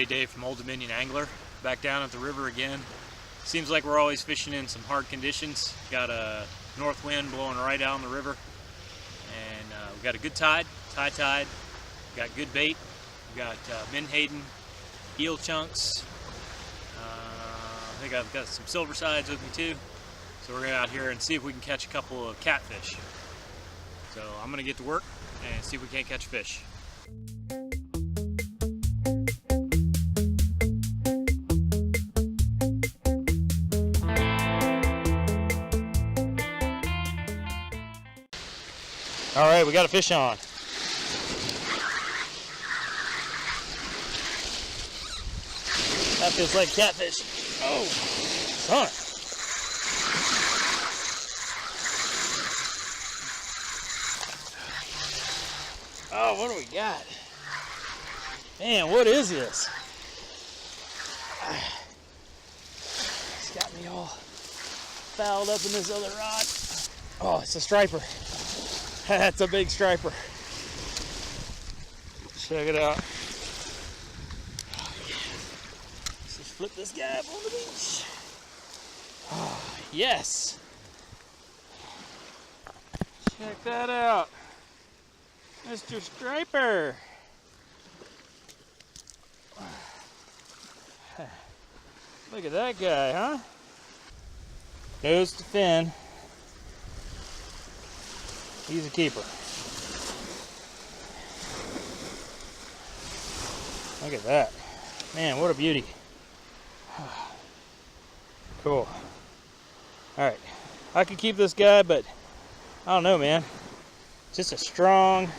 everybody, Dave from Old Dominion Angler, back down at the river again. Seems like we're always fishing in some hard conditions. Got a north wind blowing right down the river, and we got a good tide, high tide. We got good bait. We got Menhaden Eel Chunks. I think I've got some silver sides with me too. So we're gonna out here and see if we can catch a couple of catfish. So I'm gonna get to work and see if we can't catch fish. All right, we got a fish on. That feels like catfish. Oh, it's on it. Oh, what do we got? Man, what is this? It's got me all fouled up in this other rod. Oh, it's a striper. That's a big striper. Check it out. Let's just flip this guy up on the beach. Oh, yes. Check that out. Mr. Striper. Look at that guy, huh? Nose to fin. He's a keeper. Look at that. Man, what a beauty. Cool. Alright. I could keep this guy, but I don't know, man. Just a strong,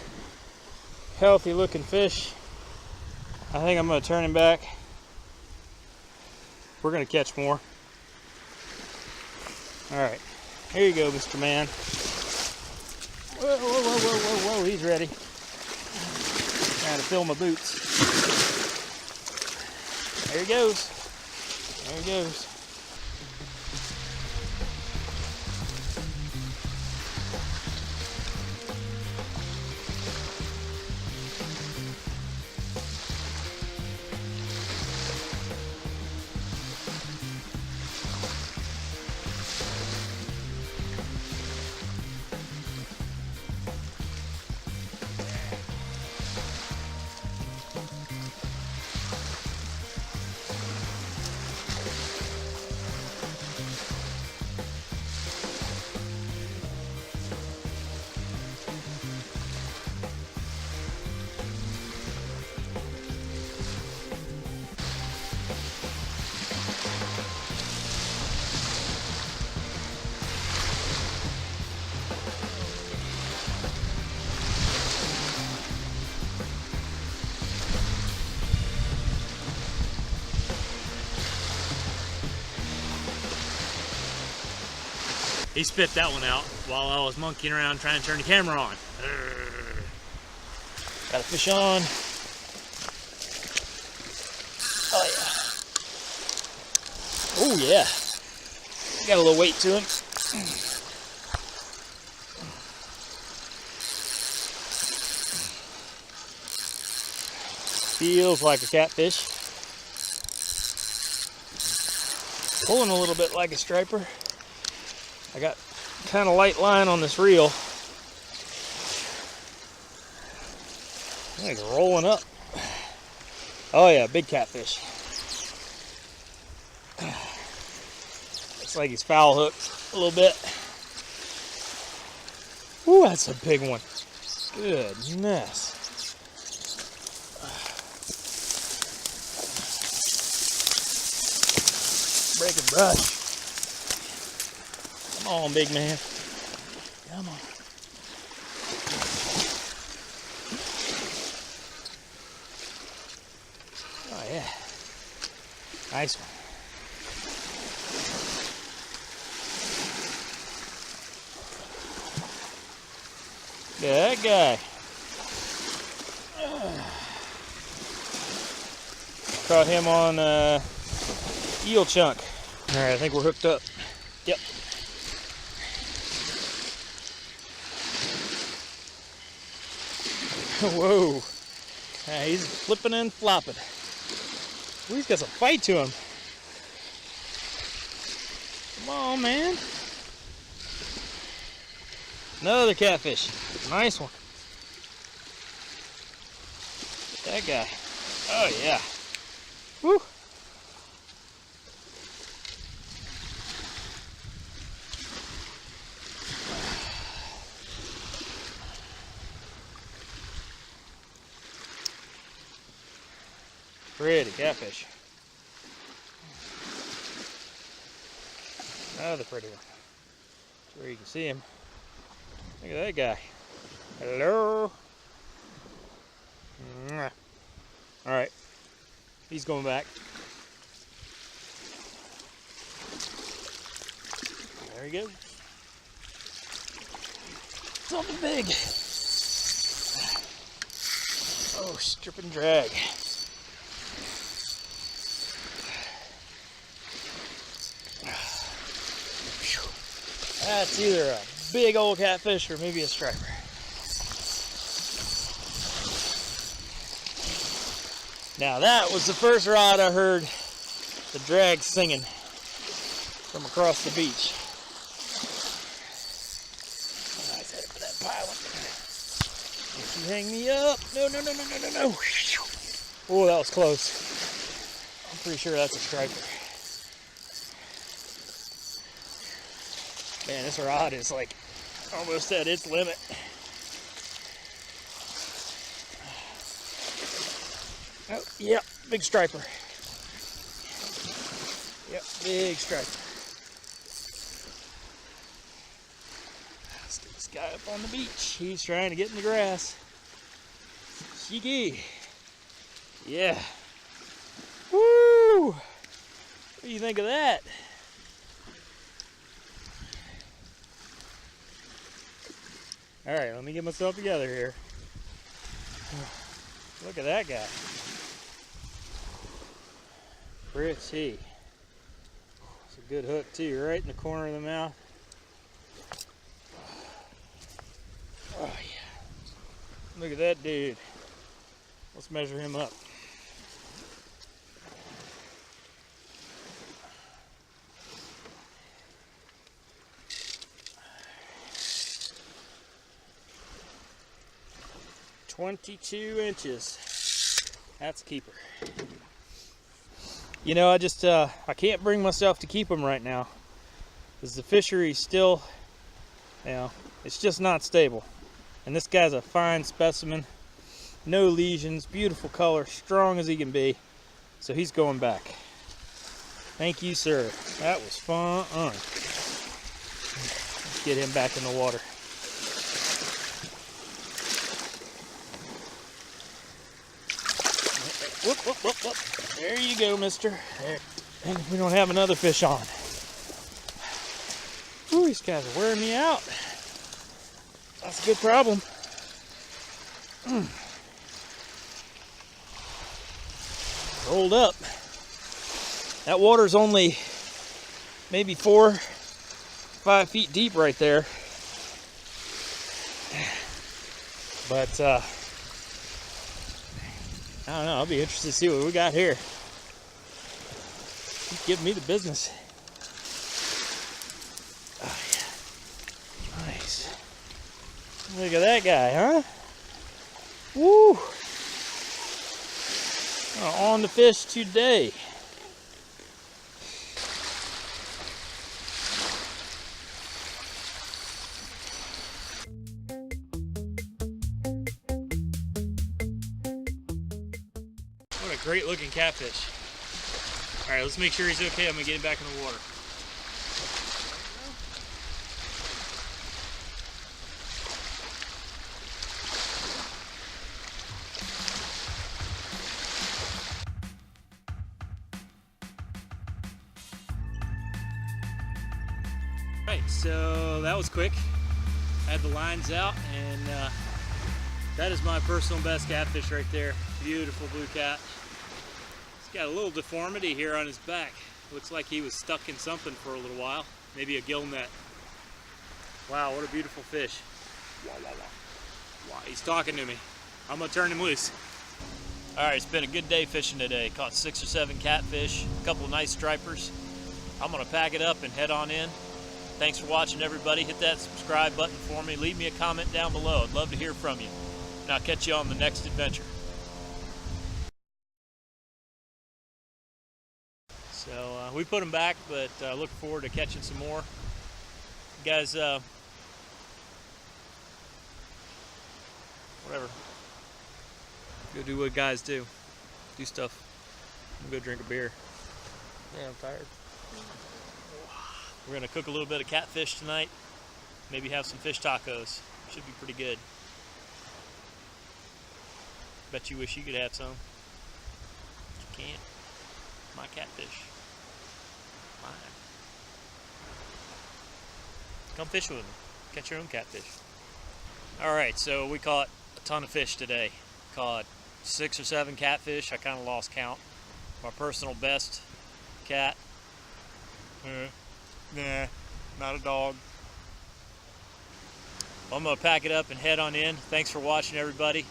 healthy looking fish. I think I'm going to turn him back. We're going to catch more. Alright. Here you go, Mr. Man. Whoa, whoa, whoa, whoa, whoa, whoa, he's ready. Trying to fill my boots. There he goes. There he goes. He spit that one out while I was monkeying around trying to turn the camera on. Got a fish on. Oh yeah. Oh yeah. Got a little weight to him. Feels like a catfish. Pulling a little bit like a striper. I got kind of light line on this reel. It's rolling up. Oh yeah, big catfish. Looks like he's foul hooked a little bit. Ooh, that's a big one. Goodness. Breaking brush. Come on, big man. Come on. Oh, yeah. Nice one. Look at that guy. Caught him on Eel Chunk. All right, I think we're hooked up. Yep. Whoa. He's flipping and flopping. Ooh, he's got some fight to him. Come on, man. Another catfish. Nice one. That guy. Oh, yeah. Woo. Pretty catfish. Another pretty one. That's where you can see him. Look at that guy. Hello. All right. He's going back. There he goes. Something big. Oh, strip and drag. That's either a big old catfish or maybe a striper. Now that was the first rod I heard the drag singing from across the beach. Nice head for that pilot. If you hang me up. No, no, no, no, no, no, no. Oh, that was close. I'm pretty sure that's a striper. Man, this rod is like almost at its limit. Oh, yeah, big striper. Yep, big striper. Let's get this guy up on the beach. He's trying to get in the grass. Cheeky. Yeah. Woo! What do you think of that? All right, let me get myself together here. Look at that guy. Pretty. It's a good hook too, right in the corner of the mouth. Oh yeah. Look at that dude. Let's measure him up. "22 inches. That's a keeper. You know, I can't bring myself to keep them right now because the fishery's still, you know, it's just not stable. And this guy's a fine specimen, no lesions, beautiful color, strong as he can be. So he's going back. Thank you, sir. That was fun. Let's get him back in the water. Whoop, whoop, whoop, whoop. There you go, mister. There. And we don't have another fish on. Ooh, these guys are wearing me out. That's a good problem. Rolled up. That water's only maybe 4-5 feet deep right there. But, I don't know, I'll be interested to see what we got here. Keep giving me the business. Oh, yeah. Nice. Look at that guy, huh? Woo! On the fish today. What a great looking catfish. All right, let's make sure he's okay. I'm gonna get him back in the water. All right, so that was quick. I had the lines out, and that is my personal best catfish right there. Beautiful blue cat. He's got a little deformity here on his back. Looks like he was stuck in something for a little while. Maybe a gill net. Wow, what a beautiful fish. Wow, he's talking to me. I'm gonna turn him loose. All right, it's been a good day fishing today. Caught 6 or 7 catfish, a couple of nice stripers. I'm gonna pack it up and head on in. Thanks for watching, everybody. Hit that subscribe button for me. Leave me a comment down below. I'd love to hear from you. And I'll catch you on the next adventure. So we put them back, but look forward to catching some more. You guys, whatever. Go do what guys do. Do stuff. I'm gonna go drink a beer. Yeah, I'm tired. We're gonna cook a little bit of catfish tonight. Maybe have some fish tacos. Should be pretty good. Bet you wish you could have some. But you can't. My catfish. Mine. Come fish with me. Catch your own catfish. Alright, so we caught a ton of fish today. Caught 6 or 7 catfish. I kind of lost count. My personal best cat. Nah, not a dog. Well, I'm going to pack it up and head on in. Thanks for watching, everybody.